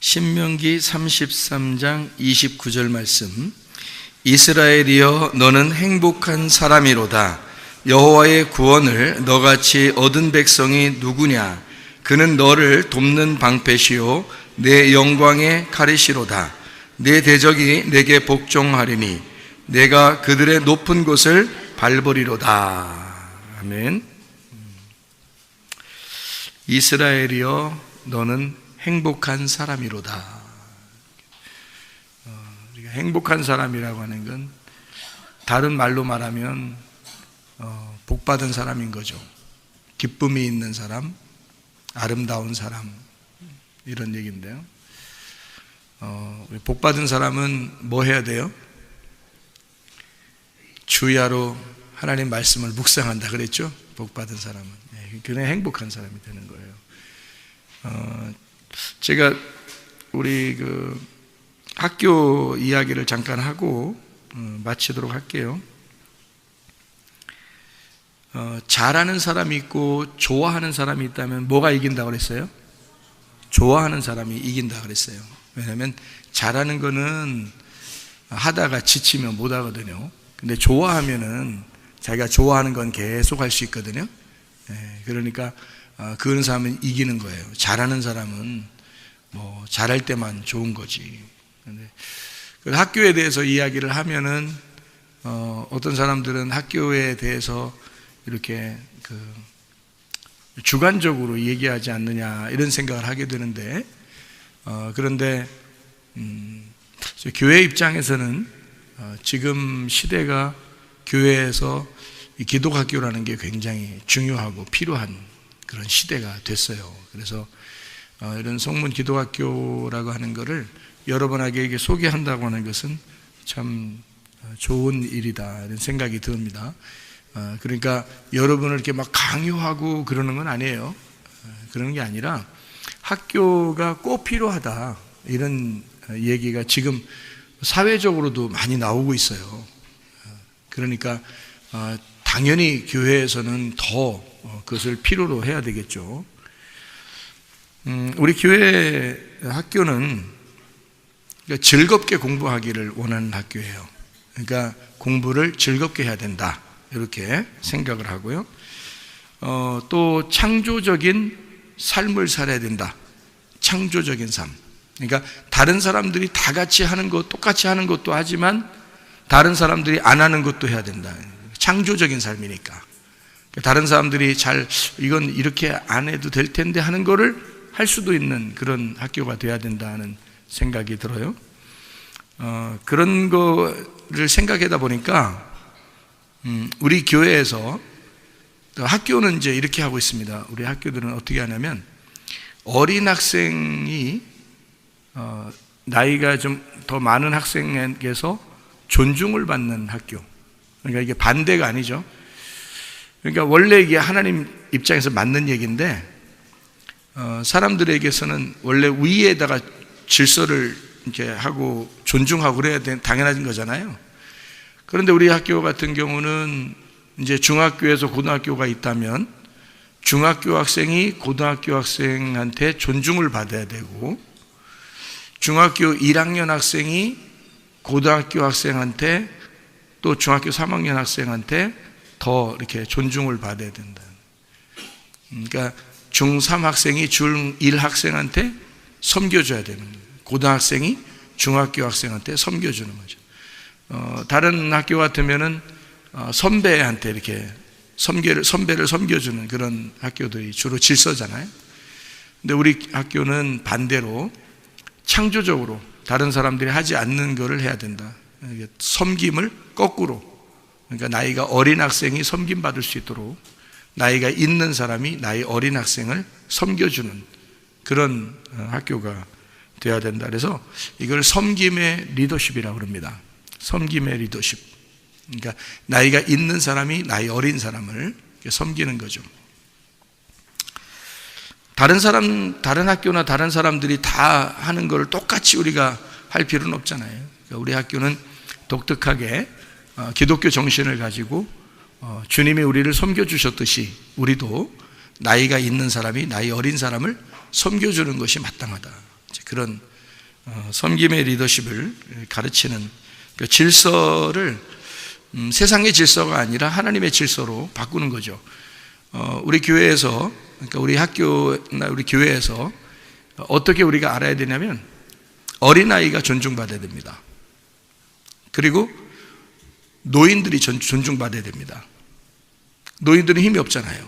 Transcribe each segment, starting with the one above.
신명기 33장 29절 말씀. 이스라엘이여 너는 행복한 사람이로다. 여호와의 구원을 너같이 얻은 백성이 누구냐? 그는 너를 돕는 방패시요 내 영광의 칼이시로다. 내 대적이 내게 복종하리니 내가 그들의 높은 곳을 밟으리로다. 아멘. 이스라엘이여 너는 행복한 사람이로다. 우리가 행복한 사람이라고 하는 건 다른 말로 말하면 복받은 사람인 거죠. 기쁨이 있는 사람, 아름다운 사람, 이런 얘기인데요. 복받은 사람은 뭐 해야 돼요? 주야로 하나님 말씀을 묵상한다 그랬죠? 복받은 사람은 그냥 행복한 사람이 되는 거예요. 제가 우리 학교 이야기를 잠깐 하고 마치도록 할게요. 잘하는 사람이 있고 좋아하는 사람이 있다면 뭐가 이긴다고 그랬어요? 좋아하는 사람이 이긴다고 그랬어요. 왜냐하면 잘하는 거는 하다가 지치면 못 하거든요. 근데 좋아하면은 자기가 좋아하는 건 계속 할 수 있거든요. 그러니까 그런 사람은 이기는 거예요. 잘하는 사람은 뭐 잘할 때만 좋은 거지. 근데 학교에 대해서 이야기를 하면은 어떤 사람들은 학교에 대해서 이렇게 주관적으로 얘기하지 않느냐 이런 생각을 하게 되는데 그런데 교회 입장에서는 지금 시대가 교회에서 이 기독학교라는 게 굉장히 중요하고 필요한 그런 시대가 됐어요. 그래서 이런 성문 기독학교라고 하는 것을 여러분에게 소개한다고 하는 것은 참 좋은 일이다 이런 생각이 듭니다. 그러니까 여러분을 이렇게 막 강요하고 그러는 건 아니에요. 그러는 게 아니라 학교가 꼭 필요하다 이런 얘기가 지금 사회적으로도 많이 나오고 있어요. 그러니까 당연히 교회에서는 더 그것을 필요로 해야 되겠죠. 우리 교회 학교는 즐겁게 공부하기를 원하는 학교예요. 그러니까 공부를 즐겁게 해야 된다 이렇게 생각을 하고요. 또 창조적인 삶을 살아야 된다. 창조적인 삶. 그러니까 다른 사람들이 다 같이 하는 것, 똑같이 하는 것도 하지만 다른 사람들이 안 하는 것도 해야 된다. 창조적인 삶이니까. 다른 사람들이 이건 이렇게 안 해도 될 텐데 하는 거를 할 수도 있는 그런 학교가 돼야 된다는 생각이 들어요. 그런 거를 생각하다 보니까 우리 교회에서 학교는 이제 이렇게 하고 있습니다. 우리 학교들은 어떻게 하냐면 어린 학생이 나이가 좀 더 많은 학생에게서 존중을 받는 학교. 그러니까 이게 반대가 아니죠. 그러니까 원래 이게 하나님 입장에서 맞는 얘기인데 사람들에게서는 원래 위에다가 질서를 이렇게 하고 존중하고 그래야 당연한 거잖아요. 그런데 우리 학교 같은 경우는 이제 중학교에서 고등학교가 있다면 중학교 학생이 고등학교 학생한테 존중을 받아야 되고 중학교 1학년 학생이 고등학교 학생한테 또 중학교 3학년 학생한테 더 이렇게 존중을 받아야 된다. 그러니까 중3 학생이 중1 학생한테 섬겨줘야 되는 거예요. 고등학생이 중학교 학생한테 섬겨주는 거죠. 다른 학교 같으면은 선배한테 이렇게 선배를 섬겨주는 그런 학교들이 주로 질서잖아요. 근데 우리 학교는 반대로 창조적으로 다른 사람들이 하지 않는 것을 해야 된다. 섬김을 거꾸로, 그러니까 나이가 어린 학생이 섬김받을 수 있도록 나이가 있는 사람이 나이 어린 학생을 섬겨주는 그런 학교가 되어야 된다. 그래서 이걸 섬김의 리더십이라고 합니다. 섬김의 리더십. 그러니까 나이가 있는 사람이 나이 어린 사람을 섬기는 거죠. 다른 학교나 다른 사람들이 다 하는 걸 똑같이 우리가 할 필요는 없잖아요. 그러니까 우리 학교는 독특하게 기독교 정신을 가지고 주님이 우리를 섬겨주셨듯이 우리도 나이가 있는 사람이 나이 어린 사람을 섬겨주는 것이 마땅하다. 그런 섬김의 리더십을 가르치는 그 질서를 세상의 질서가 아니라 하나님의 질서로 바꾸는 거죠. 우리 교회에서, 그러니까 우리 학교나 우리 교회에서 어떻게 우리가 알아야 되냐면 어린아이가 존중받아야 됩니다. 그리고 노인들이 존중받아야 됩니다. 노인들은 힘이 없잖아요.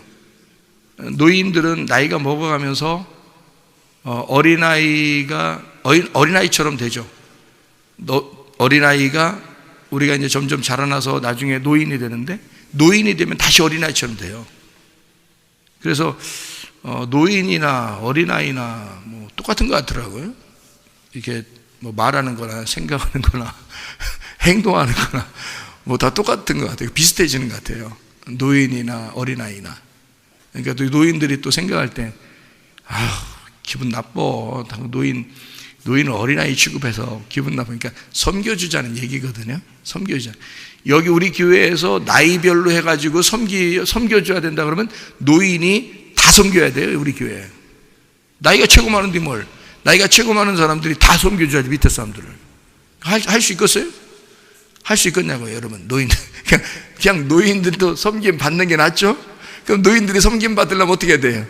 노인들은 나이가 먹어가면서 어린아이처럼 되죠. 어린아이가 우리가 이제 점점 자라나서 나중에 노인이 되는데, 노인이 되면 다시 어린아이처럼 돼요. 그래서 노인이나 어린아이나 뭐 똑같은 것 같더라고요. 이렇게 뭐 말하는 거나 생각하는 거나 행동하는 거나 뭐 다 똑같은 것 같아요. 비슷해지는 것 같아요. 노인이나 어린아이나. 그러니까 또 노인들이 또 생각할 때 기분 나빠. 노인은 어린아이 취급해서 기분 나쁘니까 섬겨주자는 얘기거든요. 섬겨주자. 여기 우리 교회에서 나이별로 해가지고 섬겨줘야 된다 그러면 노인이 다 섬겨야 돼요. 우리 교회 나이가 최고 많은데 뭘, 나이가 최고 많은 사람들이 다 섬겨줘야지. 밑에 사람들을 할 수 있겠어요? 할 수 있겠냐고요. 여러분, 노인들 그냥 노인들도 섬김 받는 게 낫죠. 그럼 노인들이 섬김 받으려면 어떻게 해야 돼요?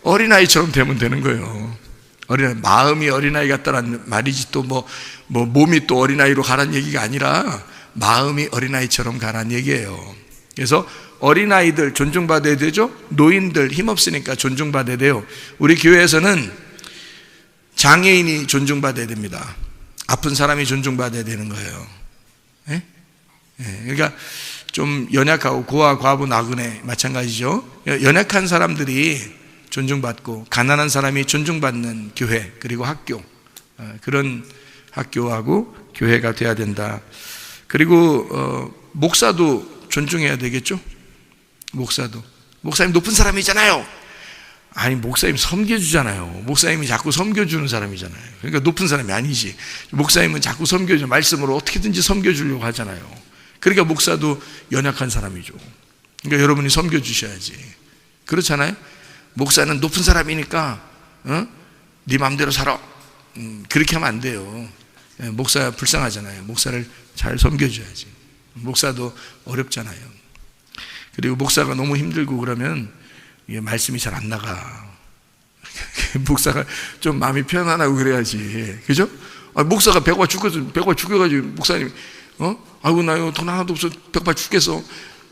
어린아이처럼 되면 되는 거예요. 마음이 어린아이 같다는 말이지, 또 몸이 또 어린아이로 가라는 얘기가 아니라 마음이 어린아이처럼 가라는 얘기예요. 그래서 어린아이들 존중받아야 되죠. 노인들 힘없으니까 존중받아야 돼요. 우리 교회에서는 장애인이 존중받아야 됩니다. 아픈 사람이 존중받아야 되는 거예요. 예? 그러니까 좀 연약하고 고아, 과부, 나그네 마찬가지죠. 연약한 사람들이 존중받고 가난한 사람이 존중받는 교회, 그리고 학교, 그런 학교하고 교회가 돼야 된다. 그리고 목사도 존중해야 되겠죠. 목사님 높은 사람이잖아요. 아니, 목사님 섬겨주잖아요. 목사님이 자꾸 섬겨주는 사람이잖아요. 그러니까 높은 사람이 아니지. 목사님은 자꾸 섬겨줘, 말씀으로 어떻게든지 섬겨주려고 하잖아요. 그러니까 목사도 연약한 사람이죠. 그러니까 여러분이 섬겨주셔야지. 그렇잖아요. 목사는 높은 사람이니까 네 마음대로 살아, 그렇게 하면 안 돼요. 목사 불쌍하잖아요. 목사를 잘 섬겨줘야지. 목사도 어렵잖아요. 그리고 목사가 너무 힘들고 그러면 말씀이 잘 안 나가. 목사가 좀 마음이 편안하고 그래야지. 그죠? 목사가 배고파 죽어가지고 목사님 아이고 나 돈 하나도 없어, 배고파 죽겠어,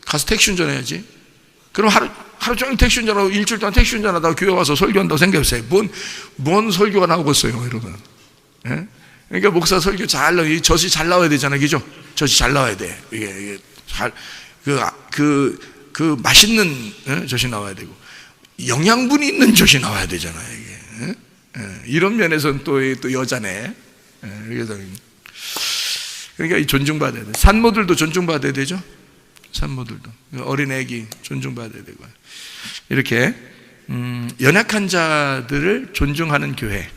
가서 택시 운전해야지. 그럼 하루 종일 택시 운전하고 일주일 동안 택시 운전하다가 교회 와서 설교한다고 생각해보세요. 뭔 설교가 나오겠어요, 여러분. 예? 그러니까 목사 설교 잘 나와, 젖이 잘 나와야 되잖아요, 그죠? 젖이 잘 나와야 돼. 이게 잘 맛있는 젖이 나와야 되고 영양분이 있는 젖이 나와야 되잖아요, 이게. 이런 면에서는 또 여자네. 그러니까 이 존중받아야 돼. 산모들도 존중받아야 되죠. 산모들도, 어린애기 존중받아야 되고, 이렇게 연약한 자들을 존중하는 교회,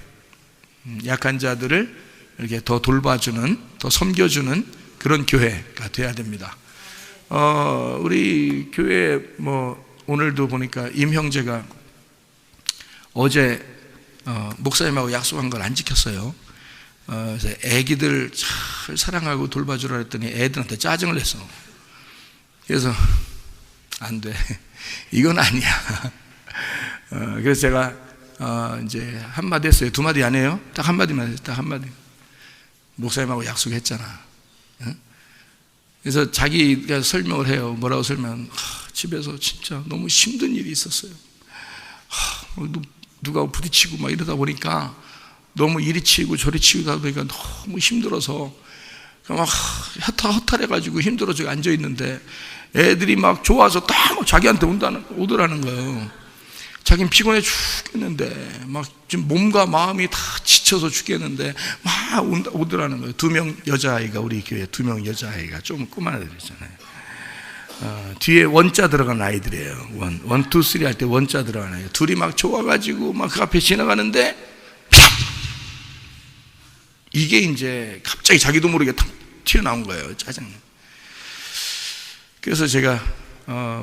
약한 자들을 이렇게 더 돌봐주는, 더 섬겨주는 그런 교회가 돼야 됩니다. 우리 교회 오늘도 보니까 임 형제가 어제 목사님하고 약속한 걸 안 지켰어요. 그래서 애기들 잘 사랑하고 돌봐주라 했더니 애들한테 짜증을 냈어. 그래서 안 돼, 이건 아니야. 그래서 제가 이제 한마디 했어요. 두 마디 안 해요. 딱 한마디만 했어요. 딱 한마디. 목사님하고 약속했잖아. 그래서 자기가 설명을 해요. 뭐라고 설명하면, 집에서 진짜 너무 힘든 일이 있었어요. 누가 부딪히고 막 이러다 보니까 너무 이리 치고 저리 치고 보니까 너무 힘들어서 막 허탈해가지고 힘들어서 앉아있는데 애들이 막 좋아서 다 막 자기한테 오더라는 거예요. 자기는 피곤해 죽겠는데, 막 지금 몸과 마음이 다 지쳐서 죽겠는데 막 오더라는 거예요. 2명 여자아이가, 우리 교회 2명 여자아이가, 좀 꼬마한 애들이잖아요. 뒤에 원자 들어간 아이들이에요. 1, 2, 3 할 때 원자 들어간 아이들. 둘이 막 좋아가지고 막 그 앞에 지나가는데 이게 이제 갑자기 자기도 모르게 탁 튀어나온 거예요. 짜증. 그래서 제가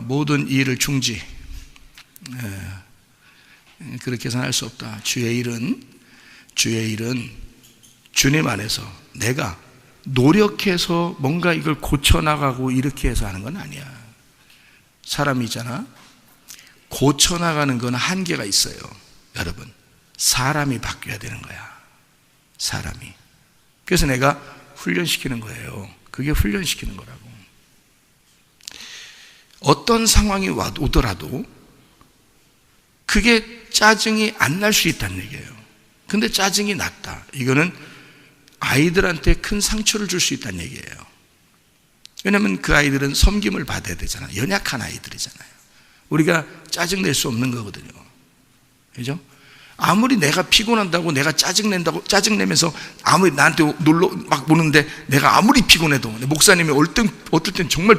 모든 일을 중지, 그렇게 계산할 수 없다. 주의 일은 주님 안에서 내가 노력해서 뭔가 이걸 고쳐나가고 이렇게 해서 하는 건 아니야. 사람이잖아. 고쳐나가는 건 한계가 있어요. 여러분, 사람이 바뀌어야 되는 거야. 사람이. 그래서 내가 훈련시키는 거예요. 그게 훈련시키는 거라고. 어떤 상황이 오더라도 그게 짜증이 안 날 수 있다는 얘기예요. 근데 짜증이 났다. 이거는 아이들한테 큰 상처를 줄 수 있다는 얘기예요. 왜냐하면 그 아이들은 섬김을 받아야 되잖아요. 연약한 아이들이잖아요. 우리가 짜증낼 수 없는 거거든요. 그죠? 아무리 내가 피곤한다고 내가 짜증내면서 아무리 나한테 놀러 막 오는데 내가 아무리 피곤해도 목사님이 어떨 땐 정말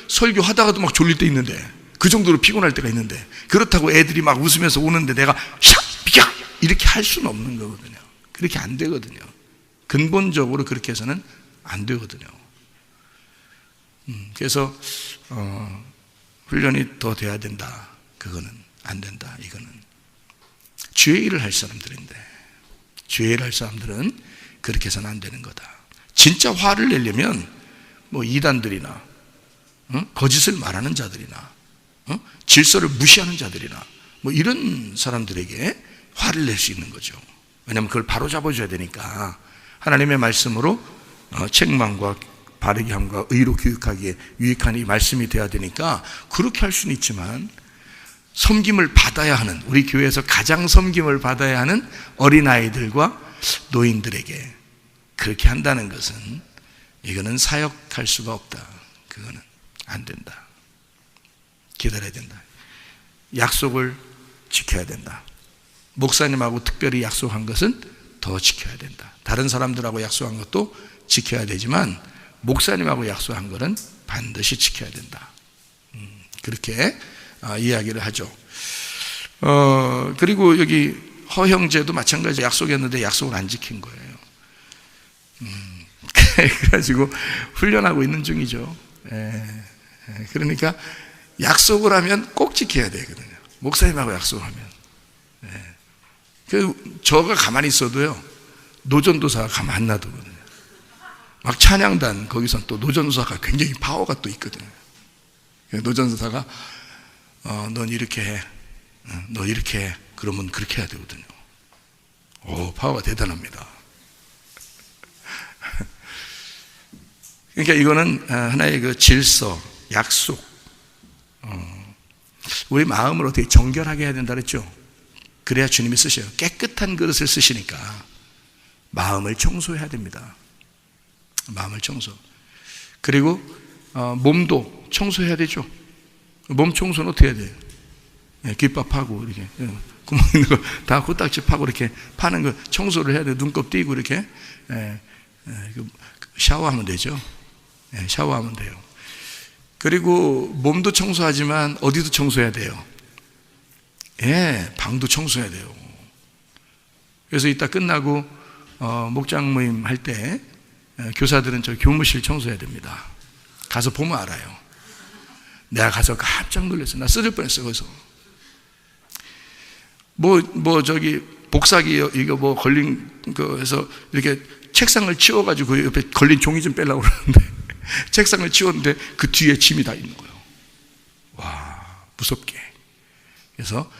설교하다가도 막 졸릴 때 있는데 그 정도로 피곤할 때가 있는데 그렇다고 애들이 막 웃으면서 오는데 내가 샥 비켜 이렇게 할 수는 없는 거거든요. 그렇게 안 되거든요. 근본적으로 그렇게 해서는 안 되거든요. 그래서 훈련이 더 돼야 된다. 그거는 안 된다. 이거는 주의 일을 할 사람들인데 주의 일을 할 사람들은 그렇게 해서는 안 되는 거다. 진짜 화를 내려면 뭐 이단들이나 거짓을 말하는 자들이나 질서를 무시하는 자들이나 뭐 이런 사람들에게 화를 낼 수 있는 거죠. 왜냐하면 그걸 바로잡아줘야 되니까 하나님의 말씀으로 책망과 바르게 함과 의로 교육하기에 유익한 이 말씀이 돼야 되니까 그렇게 할 수는 있지만 섬김을 받아야 하는, 우리 교회에서 가장 섬김을 받아야 하는 어린아이들과 노인들에게 그렇게 한다는 것은 이거는 사역할 수가 없다. 그거는 안 된다. 기다려야 된다. 약속을 지켜야 된다. 목사님하고 특별히 약속한 것은 더 지켜야 된다. 다른 사람들하고 약속한 것도 지켜야 되지만 목사님하고 약속한 것은 반드시 지켜야 된다. 그렇게 이야기를 하죠. 그리고 여기 허형제도 마찬가지 약속했는데 약속을 안 지킨 거예요. 그래가지고 훈련하고 있는 중이죠. 그러니까 약속을 하면 꼭 지켜야 되거든요. 목사님하고 약속하면. 저가 가만히 있어도요, 노전도사가 가만 안 놔두거든요. 막 찬양단, 거기서 또 노전도사가 굉장히 파워가 또 있거든요. 노전도사가, 넌 이렇게 해. 너 이렇게 해. 그러면 그렇게 해야 되거든요. 오, 파워가 대단합니다. 그러니까 이거는 하나의 그 질서, 약속. 우리 마음을 어떻게 정결하게 해야 된다 그랬죠? 그래야 주님이 쓰셔요. 깨끗한 그릇을 쓰시니까 마음을 청소해야 됩니다. 마음을 청소. 그리고 몸도 청소해야 되죠. 몸 청소는 어떻게 해야 돼요? 귓밥하고 이렇게 구멍 있는 거 다 코딱지 파고 이렇게 파는 거 청소를 해야 돼요. 눈곱 띄고 이렇게 샤워하면 되죠. 샤워하면 돼요. 그리고 몸도 청소하지만 어디도 청소해야 돼요? 방도 청소해야 돼요. 그래서 이따 끝나고 목장 모임 할 때 교사들은 저 교무실 청소해야 됩니다. 가서 보면 알아요. 내가 가서 깜짝 놀랐어. 나 쓰러질 뻔했어. 거기서 저기 복사기 이거 뭐 걸린 거에서 이렇게 책상을 치워가지고 그 옆에 걸린 종이 좀 빼려고 그러는데 책상을 치웠는데 그 뒤에 짐이 다 있는 거예요. 와, 무섭게. 그래서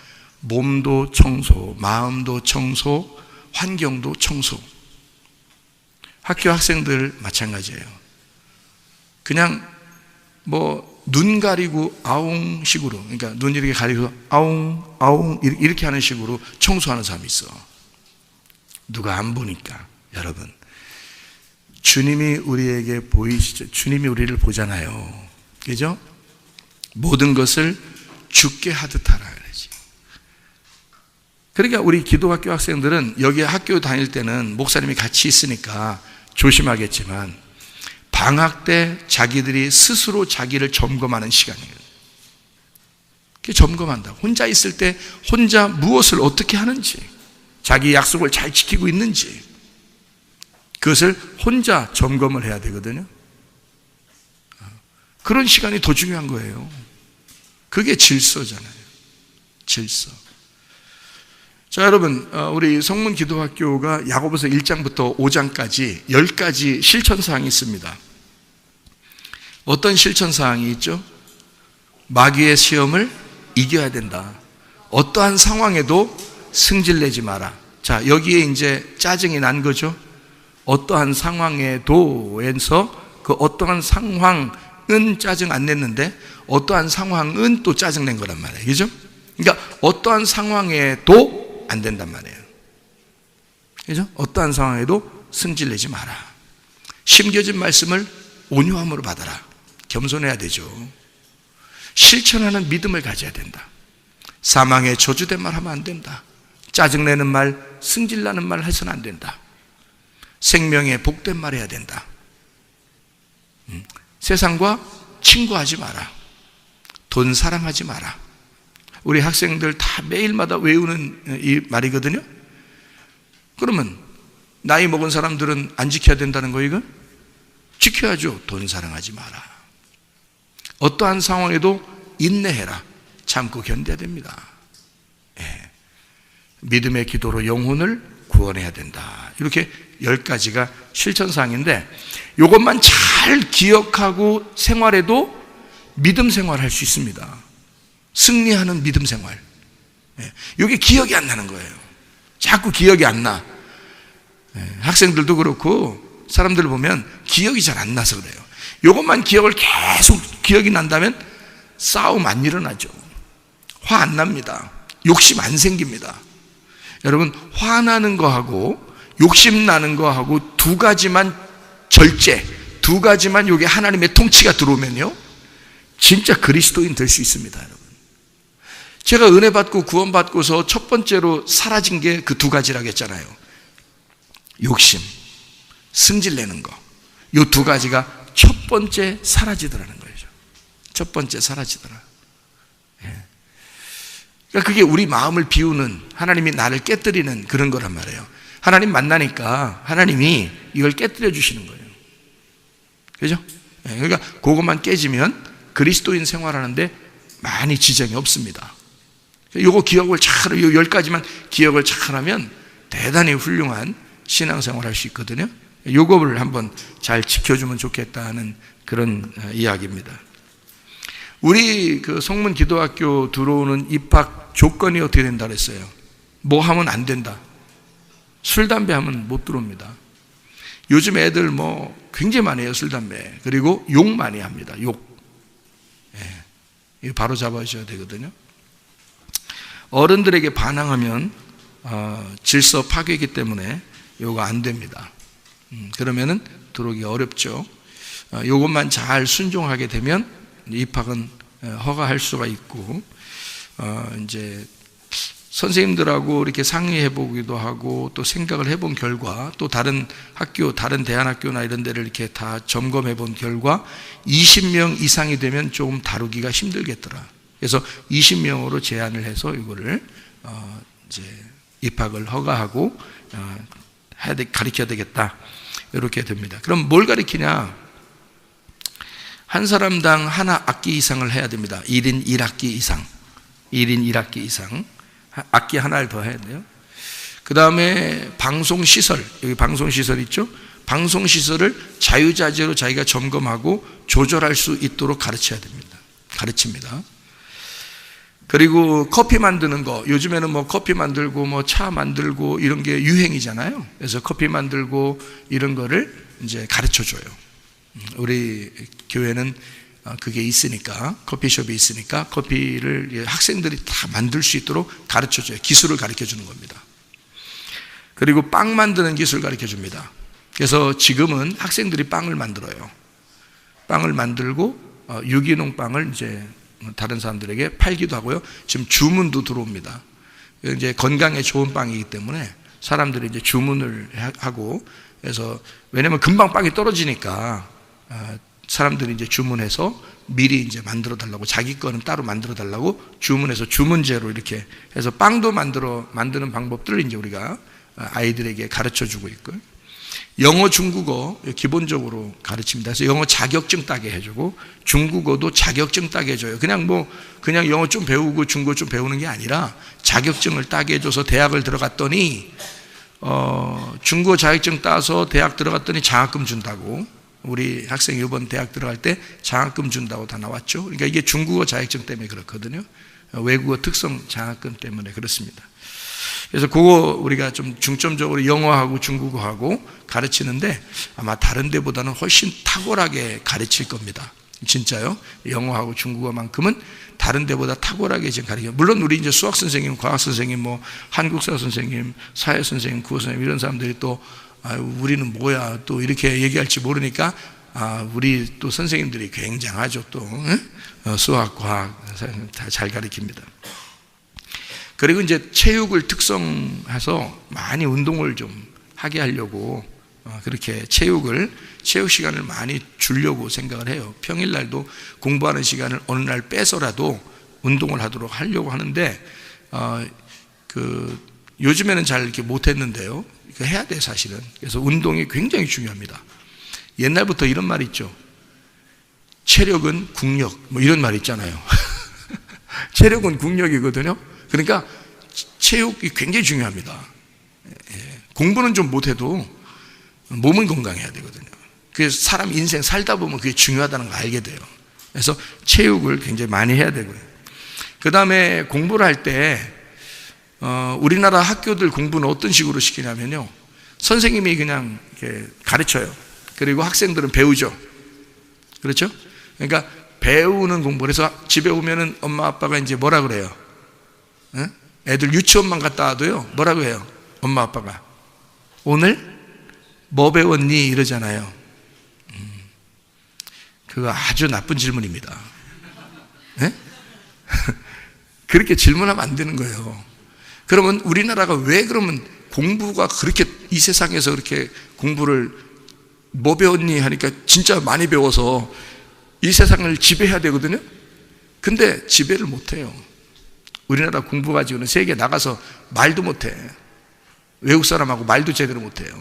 몸도 청소, 마음도 청소, 환경도 청소. 학교 학생들 마찬가지예요. 그냥 눈 가리고 아웅식으로, 그러니까 눈 이렇게 가리고 아웅 아웅 이렇게 하는 식으로 청소하는 사람이 있어. 누가 안 보니까. 여러분, 주님이 우리에게 보이시죠? 주님이 우리를 보잖아요. 그죠? 모든 것을 주께 하듯 하라 그러지. 그러니까 우리 기독학교 학생들은 여기 학교 다닐 때는 목사님이 같이 있으니까 조심하겠지만 방학 때 자기들이 스스로 자기를 점검하는 시간이에요. 그게 점검한다고. 혼자 있을 때 혼자 무엇을 어떻게 하는지, 자기 약속을 잘 지키고 있는지, 그것을 혼자 점검을 해야 되거든요. 그런 시간이 더 중요한 거예요. 그게 질서잖아요. 질서. 자, 여러분, 우리 성문 기도학교가 야고보서 1장부터 5장까지 10가지 실천사항이 있습니다. 어떤 실천사항이 있죠? 마귀의 시험을 이겨야 된다. 어떠한 상황에도 승질내지 마라. 자, 여기에 이제 짜증이 난 거죠. 어떠한 상황에도에서 그 어떠한 상황은 짜증 안 냈는데 어떠한 상황은 또 짜증 낸 거란 말이에요. 그죠? 그러니까 어떠한 상황에도 안 된단 말이에요. 그죠? 어떠한 상황에도 승질내지 마라. 심겨진 말씀을 온유함으로 받아라. 겸손해야 되죠. 실천하는 믿음을 가져야 된다. 사망에 저주된 말 하면 안 된다. 짜증내는 말, 승질나는 말 해서는 안 된다. 생명에 복된 말 해야 된다. 세상과 친구하지 마라. 돈 사랑하지 마라. 우리 학생들 다 매일마다 외우는 이 말이거든요. 그러면 나이 먹은 사람들은 안 지켜야 된다는 거 이거? 지켜야죠. 돈 사랑하지 마라. 어떠한 상황에도 인내해라. 참고 견뎌야 됩니다. 예. 믿음의 기도로 영혼을 구원해야 된다. 이렇게 10가지가 실천사항인데 이것만 잘 기억하고 생활해도 믿음 생활할 수 있습니다. 승리하는 믿음 생활. 이게 기억이 안 나는 거예요. 자꾸 기억이 안 나. 학생들도 그렇고 사람들을 보면 기억이 잘 안 나서 그래요. 이것만 기억을 계속 기억이 난다면 싸움 안 일어나죠. 화 안 납니다. 욕심 안 생깁니다. 여러분, 화나는 거하고 욕심 나는 거하고 두 가지만 절제, 두 가지만 여기 하나님의 통치가 들어오면요 진짜 그리스도인 될 수 있습니다. 여러분, 제가 은혜 받고 구원 받고서 첫 번째로 사라진 게 그 두 가지라고 했잖아요. 욕심, 승질 내는 거. 이 두 가지가 첫 번째 사라지더라는 거죠. 첫 번째 사라지더라. 그러니까 그게 우리 마음을 비우는, 하나님이 나를 깨뜨리는 그런 거란 말이에요. 하나님 만나니까 하나님이 이걸 깨뜨려 주시는 거예요. 그죠? 그러니까 그것만 깨지면 그리스도인 생활하는데 많이 지장이 없습니다. 요거 기억을 잘, 요 10가지만 기억을 잘 하면 대단히 훌륭한 신앙생활 할 수 있거든요. 요거를 한번 잘 지켜주면 좋겠다는 그런 이야기입니다. 우리 그 성문 기도학교 들어오는 입학 조건이 어떻게 된다 그랬어요? 뭐 하면 안 된다. 술, 담배 하면 못 들어옵니다. 요즘 애들 뭐 굉장히 많이 해요, 술, 담배. 그리고 욕 많이 합니다. 욕. 이거 바로 잡아주셔야 되거든요. 어른들에게 반항하면 질서 파괴이기 때문에 이거 안 됩니다. 그러면은 들어오기 어렵죠. 이것만 잘 순종하게 되면 입학은 허가할 수가 있고, 이제 선생님들하고 이렇게 상의해 보기도 하고 또 생각을 해본 결과, 또 다른 학교, 다른 대안학교나 이런 데를 이렇게 다 점검해 본 결과 20명 이상이 되면 조금 다루기가 힘들겠더라. 그래서 20명으로 제한을 해서 이거를 이제 입학을 허가하고 가르쳐야 되겠다. 이렇게 됩니다. 그럼 뭘 가르치냐? 한 사람당 하나 학기 이상을 해야 됩니다. 1인 1학기 이상. 1인 1학기 이상. 학기 하나를 더 해야 돼요. 그 다음에 방송시설, 여기 방송시설 있죠? 방송시설을 자유자재로 자기가 점검하고 조절할 수 있도록 가르쳐야 됩니다. 가르칩니다. 그리고 커피 만드는 거, 요즘에는 뭐 커피 만들고 뭐 차 만들고 이런 게 유행이잖아요. 그래서 커피 만들고 이런 거를 이제 가르쳐 줘요. 우리 교회는 그게 있으니까, 커피숍이 있으니까 커피를 학생들이 다 만들 수 있도록 가르쳐 줘요. 기술을 가르쳐 주는 겁니다. 그리고 빵 만드는 기술 가르쳐 줍니다. 그래서 지금은 학생들이 빵을 만들어요. 빵을 만들고 유기농 빵을 이제 다른 사람들에게 팔기도 하고요. 지금 주문도 들어옵니다. 이제 건강에 좋은 빵이기 때문에 사람들이 이제 주문을 하고, 그래서 왜냐면 금방 빵이 떨어지니까 사람들이 이제 주문해서 미리 이제 만들어 달라고, 자기 거는 따로 만들어 달라고 주문해서 주문제로 이렇게 해서 빵도 만드는 방법들을 이제 우리가 아이들에게 가르쳐 주고 있고요. 영어, 중국어 기본적으로 가르칩니다. 그래서 영어 자격증 따게 해주고 중국어도 자격증 따게 해줘요. 그냥 영어 좀 배우고 중국어 좀 배우는 게 아니라 자격증을 따게 해줘서 대학을 들어갔더니 중국어 자격증 따서 대학 들어갔더니 장학금 준다고. 우리 학생이 이번 대학 들어갈 때 장학금 준다고 다 나왔죠. 그러니까 이게 중국어 자격증 때문에 그렇거든요. 외국어 특성 장학금 때문에 그렇습니다. 그래서 그거 우리가 좀 중점적으로 영어하고 중국어하고 가르치는데 아마 다른 데보다는 훨씬 탁월하게 가르칠 겁니다. 진짜요. 영어하고 중국어만큼은 다른 데보다 탁월하게 지금 가르쳐요. 물론 우리 이제 수학 선생님, 과학 선생님, 뭐 한국사 선생님, 사회 선생님, 국어 선생님 이런 사람들이 또 우리는 뭐야 또 이렇게 얘기할지 모르니까 우리 또 선생님들이 굉장하죠. 또 수학, 과학 다 잘 가르칩니다. 그리고 이제 체육을 특성해서 많이 운동을 좀 하게 하려고 그렇게 체육 시간을 많이 주려고 생각을 해요. 평일날도 공부하는 시간을 어느 날 빼서라도 운동을 하려고 하는데 요즘에는 잘 이렇게 못했는데요. 해야 돼 사실은. 그래서 운동이 굉장히 중요합니다. 옛날부터 이런 말이 있죠. 체력은 국력 뭐 이런 말 있잖아요. 체력은 국력이거든요. 그러니까 체육이 굉장히 중요합니다. 공부는 좀 못해도 몸은 건강해야 되거든요. 그래서 사람 인생 살다 보면 그게 중요하다는 걸 알게 돼요. 그래서 체육을 굉장히 많이 해야 되고요. 그 다음에 공부를 할 때 우리나라 학교들 공부는 어떤 식으로 시키냐면요. 선생님이 그냥 이렇게 가르쳐요. 그리고 학생들은 배우죠. 그렇죠? 그러니까 배우는 공부. 그래서 집에 오면은 엄마 아빠가 이제 뭐라 그래요? 애들 유치원만 갔다 와도요. 뭐라고 해요? 엄마 아빠가 오늘 뭐 배웠니? 이러잖아요. 그거 아주 나쁜 질문입니다. 네? 그렇게 질문하면 안 되는 거예요. 그러면 우리나라가 왜 그러면 공부가 그렇게 이 세상에서 그렇게 공부를 뭐 배웠니? 하니까 진짜 많이 배워서 이 세상을 지배해야 되거든요. 근데 지배를 못해요. 우리나라 공부 가지고는 세계에 나가서 말도 못해. 외국 사람하고 말도 제대로 못해요.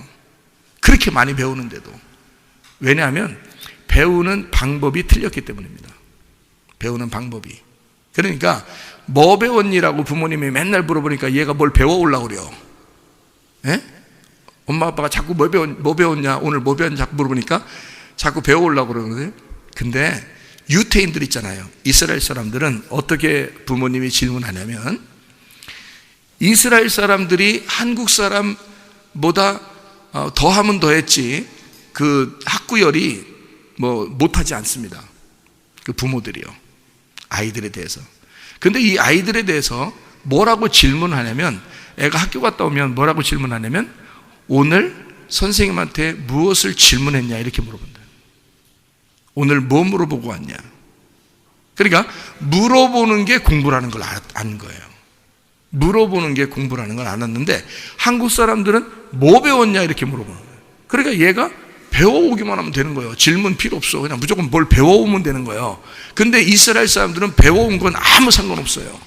그렇게 많이 배우는데도. 왜냐하면 배우는 방법이 틀렸기 때문입니다. 배우는 방법이. 그러니까 뭐 배웠니라고 부모님이 맨날 물어보니까 얘가 뭘 배워오려고 그래요. 예? 엄마 아빠가 자꾸 뭐 배웠냐 오늘 뭐 배웠냐 자꾸 물어보니까 자꾸 배워오려고 그러거든요. 근데 유태인들 있잖아요. 이스라엘 사람들은 어떻게 부모님이 질문하냐면 이스라엘 사람들이 한국 사람보다 더하면 더했지 그 학구열이 뭐 못하지 않습니다. 그 부모들이요. 아이들에 대해서. 근데 이 아이들에 대해서 뭐라고 질문하냐면 애가 학교 갔다 오면 뭐라고 질문하냐면 오늘 선생님한테 무엇을 질문했냐 이렇게 물어본다. 오늘 뭐 물어보고 왔냐. 그러니까 물어보는 게 공부라는 걸 아는 거예요. 물어보는 게 공부라는 걸 알았는데 한국 사람들은 뭐 배웠냐 이렇게 물어보는 거예요. 그러니까 얘가 배워오기만 하면 되는 거예요. 질문 필요 없어. 그냥 무조건 뭘 배워오면 되는 거예요. 근데 이스라엘 사람들은 배워온 건 아무 상관없어요.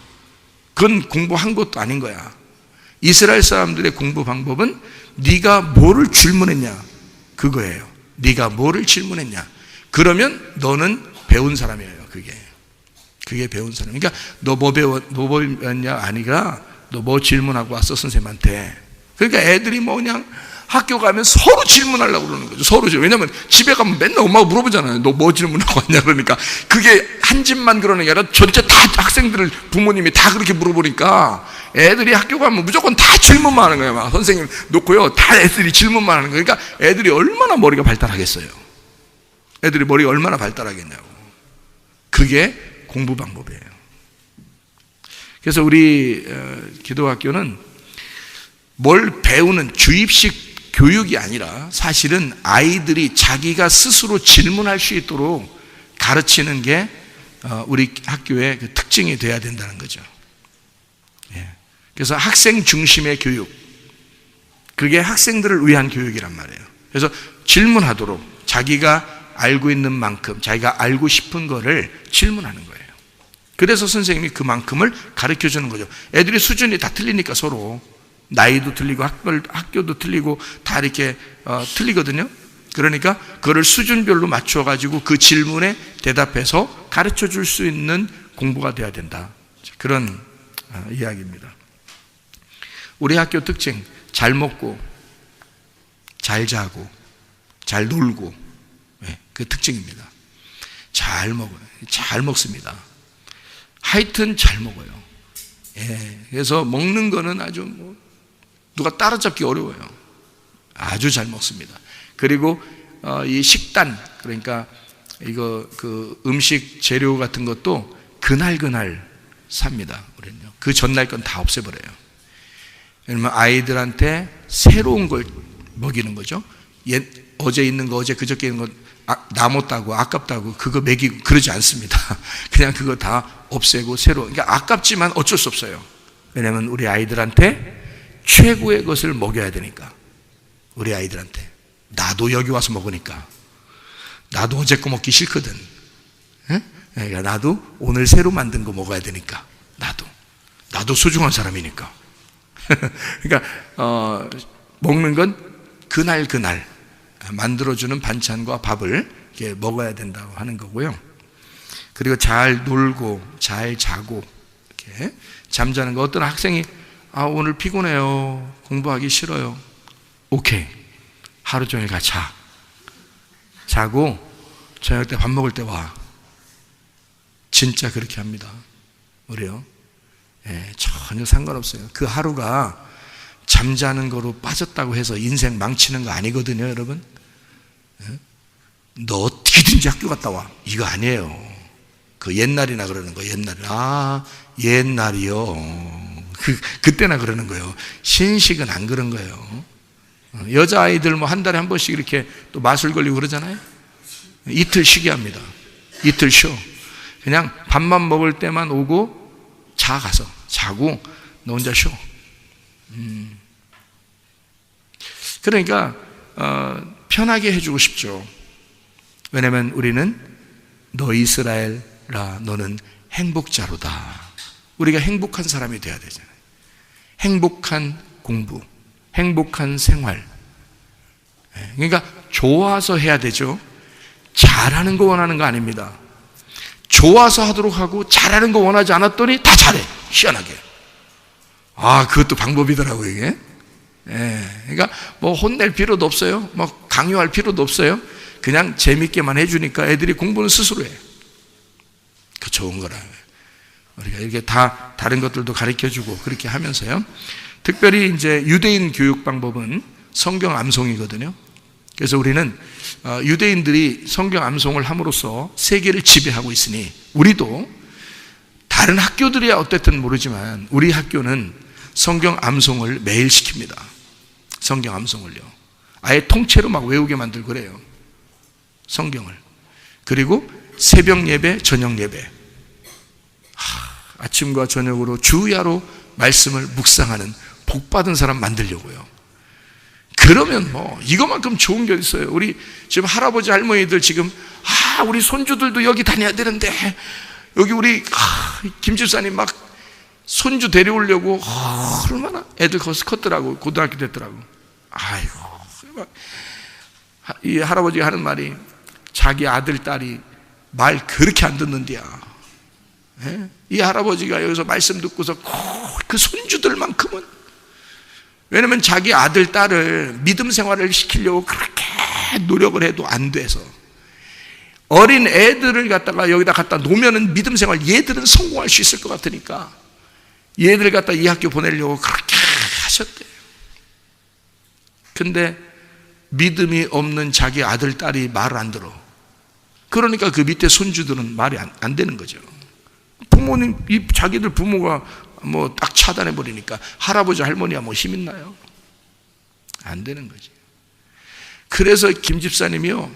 그건 공부한 것도 아닌 거야. 이스라엘 사람들의 공부 방법은 네가 뭐를 질문했냐 그거예요. 네가 뭐를 질문했냐. 그러면 너는 배운 사람이에요. 그게 배운 사람. 그러니까 너 뭐 배웠냐 아니라 너 뭐 질문하고 왔어 선생님한테. 그러니까 애들이 뭐 그냥 학교 가면 서로 질문하려고 그러는 거죠. 서로. 왜냐면 집에 가면 맨날 엄마가 물어보잖아요. 너 뭐 질문하고 왔냐 그러니까 그게 한 집만 그러는 게 아니라 전체 다 학생들을 부모님이 다 그렇게 물어보니까 애들이 학교 가면 무조건 다 질문만 하는 거예요. 막 선생님 놓고요. 다 애들이 질문만 하는 거예요. 그러니까 애들이 얼마나 머리가 발달하겠어요. 애들이 머리가 얼마나 발달하겠냐고. 그게 공부 방법이에요. 그래서 우리 기도학교는 뭘 배우는 주입식 교육이 아니라 사실은 아이들이 자기가 스스로 질문할 수 있도록 가르치는 게 우리 학교의 그 특징이 돼야 된다는 거죠. 그래서 학생 중심의 교육, 그게 학생들을 위한 교육이란 말이에요. 그래서 질문하도록 자기가 알고 있는 만큼 자기가 알고 싶은 거를 질문하는 거예요. 그래서 선생님이 그만큼을 가르쳐 주는 거죠. 애들이 수준이 다 틀리니까 서로 나이도 틀리고 학교도 틀리고 다 이렇게 틀리거든요. 그러니까 그거를 수준별로 맞춰가지고 그 질문에 대답해서 가르쳐 줄 수 있는 공부가 돼야 된다. 그런 이야기입니다. 우리 학교 특징, 잘 먹고 잘 자고 잘 놀고, 그 특징입니다. 잘 먹어요. 잘 먹습니다. 하여튼 잘 먹어요. 그래서 먹는 거는 아주 누가 따라잡기 어려워요. 아주 잘 먹습니다. 그리고 이 식단, 그러니까 이거 그 음식 재료 같은 것도 그날 삽니다. 우리는요. 그 전날 건 다 없애버려요. 왜냐면 아이들한테 새로운 걸 먹이는 거죠. 어제 있는 거, 어제 그저께 있는 거 남았다고 아깝다고 그거 먹이고 그러지 않습니다. 그냥 그거 다 없애고 새로. 그러니까 아깝지만 어쩔 수 없어요. 왜냐하면 우리 아이들한테 최고의 것을 먹여야 되니까. 우리 아이들한테. 나도 여기 와서 먹으니까. 나도 어제 거 먹기 싫거든. 그러니까 나도 오늘 새로 만든 거 먹어야 되니까. 나도 소중한 사람이니까. 그러니까 먹는 건 그날 만들어주는 반찬과 밥을 이렇게 먹어야 된다고 하는 거고요. 그리고 잘 놀고 잘 자고 이렇게 잠자는 거. 어떤 학생이 오늘 피곤해요, 공부하기 싫어요. 오케이, 하루 종일 같이 자고 저녁 때 밥 먹을 때 와. 진짜 그렇게 합니다. 우리요. 전혀 상관없어요. 그 하루가 잠자는 거로 빠졌다고 해서 인생 망치는 거 아니거든요, 여러분. 너 어떻게든지 학교 갔다 와. 이거 아니에요. 그 옛날이나 그러는 거, 옛날이요. 그때나 그러는 거예요. 신식은 안 그런 거예요. 여자아이들 한 달에 한 번씩 이렇게 또 마술 걸리고 그러잖아요. 이틀 쉬게 합니다. 이틀 쉬어. 그냥 밥만 먹을 때만 오고 가서 자고 너 혼자 쉬어. 그러니까 편하게 해주고 싶죠. 왜냐하면 우리는 너 이스라엘라 너는 행복자로다. 우리가 행복한 사람이 돼야 되잖아요. 행복한 공부, 행복한 생활. 그러니까 좋아서 해야 되죠. 잘하는 거 원하는 거 아닙니다. 좋아서 하도록 하고 잘하는 거 원하지 않았더니 다 잘해. 희한하게. 그것도 방법이더라고요, 이게. 그러니까 혼낼 필요도 없어요. 강요할 필요도 없어요. 그냥 재밌게만 해주니까 애들이 공부는 스스로 해. 그 좋은 거라. 우리가 이렇게 다 다른 것들도 가르쳐주고 그렇게 하면서요. 특별히 이제 유대인 교육 방법은 성경 암송이거든요. 그래서 우리는 유대인들이 성경 암송을 함으로써 세계를 지배하고 있으니 우리도 다른 학교들이야 어땠든 모르지만 우리 학교는 성경 암송을 매일 시킵니다. 성경 암송을요. 아예 통째로 막 외우게 만들고 그래요. 성경을. 그리고 새벽 예배, 저녁 예배. 아침과 저녁으로 주야로 말씀을 묵상하는 복받은 사람 만들려고요. 그러면 이거만큼 좋은 게 있어요. 우리 지금 할아버지 할머니들 지금 우리 손주들도 여기 다녀야 되는데 여기 우리 김 집사님 막 손주 데려오려고 얼마나 애들 거기서 컸더라고. 고등학교 됐더라고. 이 할아버지가 하는 말이 자기 아들 딸이 말 그렇게 안 듣는데야. 이 할아버지가 여기서 말씀 듣고서 그 손주들만큼은, 왜냐면 자기 아들 딸을 믿음 생활을 시키려고 그렇게 노력을 해도 안 돼서 어린 애들을 갖다가 여기다 갖다 놓으면은 믿음 생활 얘들은 성공할 수 있을 것 같으니까 얘들을 갖다 이 학교 보내려고 그렇게 하셨대요. 근데 믿음이 없는 자기 아들 딸이 말을 안 들어. 그러니까 그 밑에 손주들은 말이 안 되는 거죠. 부모님, 자기들 부모가 딱 차단해 버리니까 할아버지 할머니야 힘 있나요? 안 되는 거지. 그래서 김 집사님이요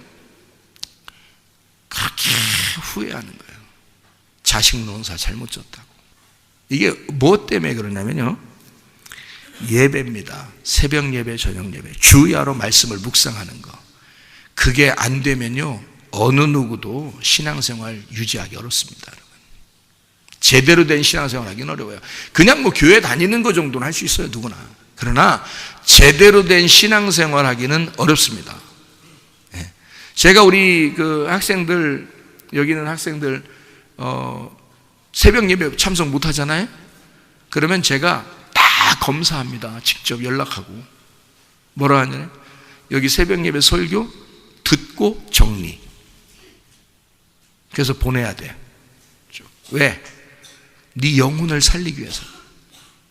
그렇게 후회하는 거예요. 자식 농사 잘못 졌다고. 이게 뭐 때문에 그러냐면요, 예배입니다. 새벽 예배, 저녁 예배, 주야로 말씀을 묵상하는 거. 그게 안 되면요 어느 누구도 신앙생활 유지하기 어렵습니다. 여러분. 제대로 된 신앙생활 하기는 어려워요. 그냥 교회 다니는 거 정도는 할 수 있어요. 누구나. 그러나 제대로 된 신앙생활 하기는 어렵습니다. 제가 우리 그 학생들, 여기 있는 학생들 새벽 예배 참석 못 하잖아요. 그러면 제가 다 검사합니다. 직접 연락하고. 뭐라 하냐면 여기 새벽 예배 설교 듣고 정리. 그래서 보내야 돼. 왜? 네 영혼을 살리기 위해서.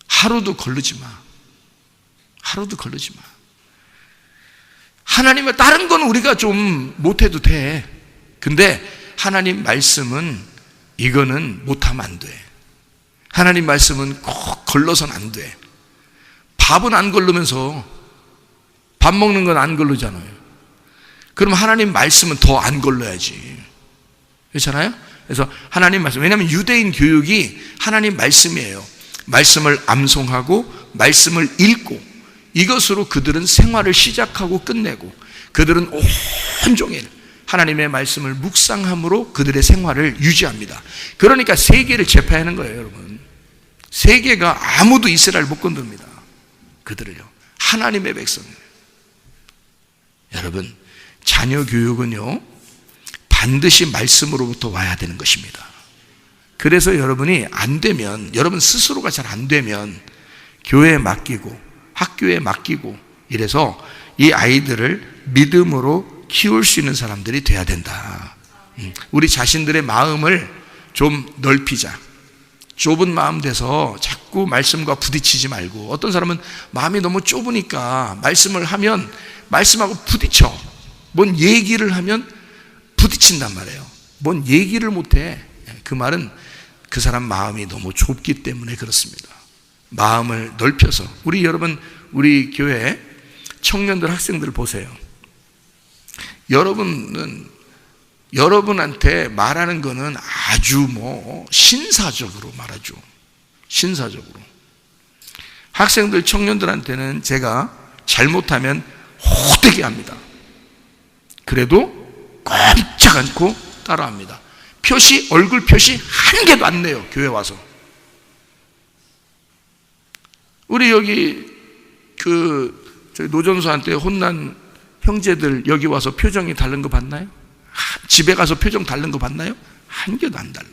하루도 거르지 마. 하루도 거르지 마. 하나님의 다른 건 우리가 좀 못해도 돼. 근데 하나님 말씀은 이거는 못하면 안 돼. 하나님 말씀은 꼭 걸러서는 안 돼. 밥은 안 걸르면서 밥 먹는 건 안 걸르잖아요. 그럼 하나님 말씀은 더 안 걸러야지. 그렇잖아요? 그래서 하나님 말씀, 왜냐하면 유대인 교육이 하나님 말씀이에요. 말씀을 암송하고 말씀을 읽고 이것으로 그들은 생활을 시작하고 끝내고 그들은 온종일 하나님의 말씀을 묵상함으로 그들의 생활을 유지합니다. 그러니까 세계를 제패하는 거예요, 여러분. 세계가 아무도 이스라엘 못 건듭니다. 그들을요. 하나님의 백성이에요. 여러분, 자녀 교육은요 반드시 말씀으로부터 와야 되는 것입니다. 그래서 여러분이 안 되면, 여러분 스스로가 잘 안 되면 교회에 맡기고 학교에 맡기고 이래서 이 아이들을 믿음으로 키울 수 있는 사람들이 돼야 된다. 우리 자신들의 마음을 좀 넓히자. 좁은 마음 돼서 자꾸 말씀과 부딪히지 말고, 어떤 사람은 마음이 너무 좁으니까 말씀을 하면 말씀하고 부딪혀. 뭔 얘기를 하면 부딪힌단 말이에요. 뭔 얘기를 못해. 그 말은 그 사람 마음이 너무 좁기 때문에 그렇습니다. 마음을 넓혀서, 우리 여러분, 우리 교회 청년들, 학생들 보세요. 여러분한테 말하는 거는 아주 신사적으로 말하죠. 신사적으로. 학생들, 청년들한테는 제가 잘못하면 호되게 합니다. 그래도 꼼짝 않고 따라합니다. 얼굴 표시 한 개도 안 내요, 교회 와서. 우리 여기 저희 노전수한테 혼난 형제들 여기 와서 표정이 다른 거 봤나요? 집에 가서 표정 다른 거 봤나요? 한 개도 안 달라.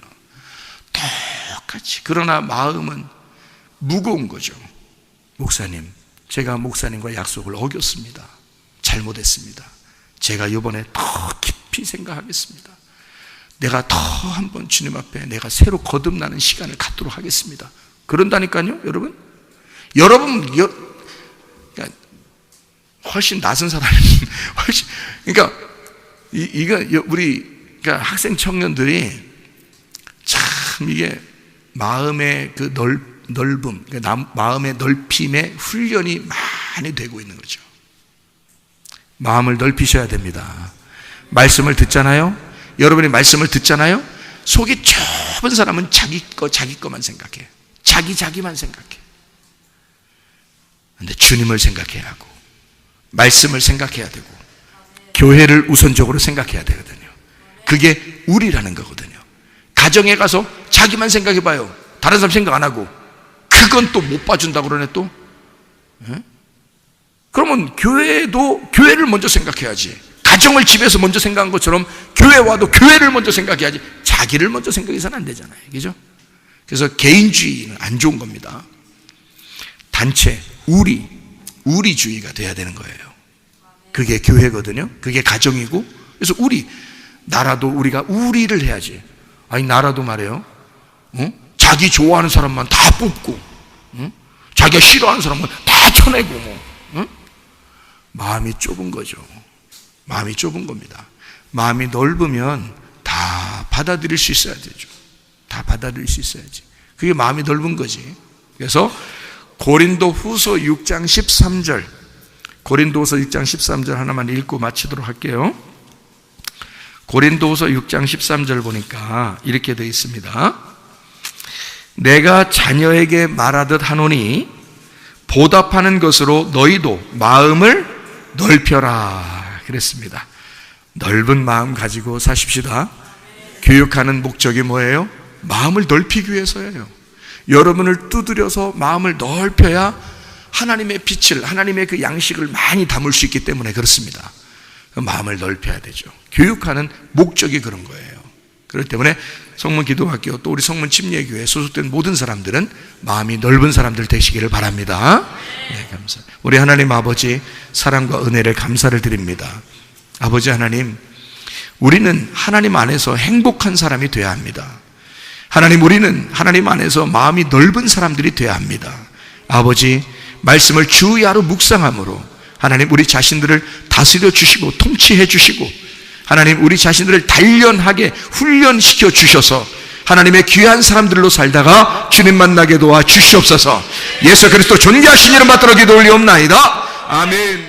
똑같이. 그러나 마음은 무거운 거죠. 목사님, 제가 목사님과 약속을 어겼습니다. 잘못했습니다. 제가 이번에 더 깊이 생각하겠습니다. 내가 더 한번 주님 앞에 내가 새로 거듭나는 시간을 갖도록 하겠습니다. 그런다니까요, 여러분. 그러니까 훨씬 낯선 사람이 훨씬, 그러니까 그러니까 학생 청년들이 참 이게 마음의 그 넓음, 그러니까 마음의 넓힘의 훈련이 많이 되고 있는 거죠. 마음을 넓히셔야 됩니다. 말씀을 듣잖아요. 여러분이 말씀을 듣잖아요. 속이 좁은 사람은 자기 거만 생각해. 자기만 생각해. 근데 주님을 생각해야 하고, 말씀을 생각해야 되고, 교회를 우선적으로 생각해야 되거든요. 그게 우리라는 거거든요. 가정에 가서 자기만 생각해 봐요. 다른 사람 생각 안 하고. 그건 또 못 봐준다고 그러네 또. 그러면 교회를 먼저 생각해야지. 가정을 집에서 먼저 생각한 것처럼 교회 와도 교회를 먼저 생각해야지. 자기를 먼저 생각해서는 안 되잖아요. 그죠? 그래서 개인주의는 안 좋은 겁니다. 단체, 우리주의가 돼야 되는 거예요. 그게 교회거든요. 그게 가정이고. 그래서 나라도 우리가 우리를 해야지. 아니, 나라도 말이에요. 자기 좋아하는 사람만 다 뽑고, 자기가 싫어하는 사람만 다 쳐내고, 마음이 좁은 거죠. 마음이 좁은 겁니다. 마음이 넓으면 다 받아들일 수 있어야 되죠. 다 받아들일 수 있어야지. 그게 마음이 넓은 거지. 그래서 고린도후서 6장 13절, 고린도후서 6장 13절 하나만 읽고 마치도록 할게요. 고린도후서 6장 13절 보니까 이렇게 되어 있습니다. 내가 자녀에게 말하듯 하노니 보답하는 것으로 너희도 마음을 넓혀라 그랬습니다. 넓은 마음 가지고 사십시다. 교육하는 목적이 뭐예요? 마음을 넓히기 위해서예요. 여러분을 두드려서 마음을 넓혀야 하나님의 빛을, 하나님의 그 양식을 많이 담을 수 있기 때문에 그렇습니다. 마음을 넓혀야 되죠. 교육하는 목적이 그런 거예요. 그렇기 때문에 성문기도학교 또 우리 성문침례교회에 소속된 모든 사람들은 마음이 넓은 사람들 되시기를 바랍니다. 네, 감사. 우리 하나님 아버지 사랑과 은혜를 감사를 드립니다. 아버지 하나님, 우리는 하나님 안에서 행복한 사람이 되어야 합니다. 하나님, 우리는 하나님 안에서 마음이 넓은 사람들이 되어야 합니다. 아버지, 말씀을 주야로 묵상함으로 하나님 우리 자신들을 다스려 주시고 통치해 주시고 하나님 우리 자신들을 단련하게 훈련시켜 주셔서 하나님의 귀한 사람들로 살다가 주님 만나게 도와 주시옵소서. 예수 그리스도 존귀하신 이름 받들어 기도 올리옵나이다. 아멘.